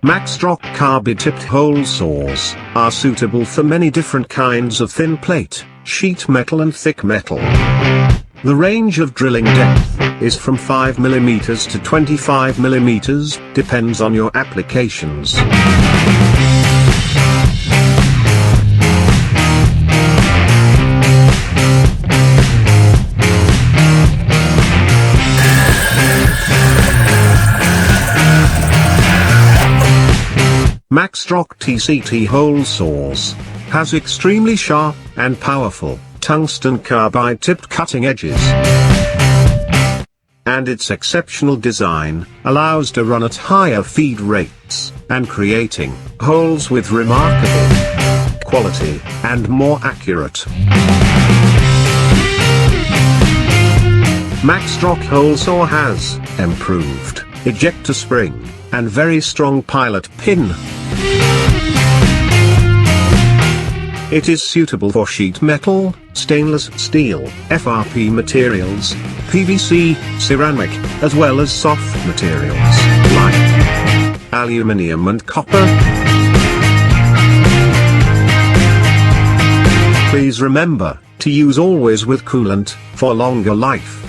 Macstroc carbide tipped hole saws are suitable for many different kinds of thin plate, sheet metal and thick metal. The range of drilling depth is from 5 mm to 25 mm, depends on your applications. Macstroc TCT hole saws has extremely sharp and powerful tungsten carbide tipped cutting edges, and its exceptional design allows to run at higher feed rates and creating holes with remarkable quality and more accurate. Macstroc hole saw has improved ejector spring and very strong pilot pin. It is suitable for sheet metal, stainless steel, FRP materials, PVC, ceramic, as well as soft materials like aluminium and copper. Please remember to use always with coolant for longer life.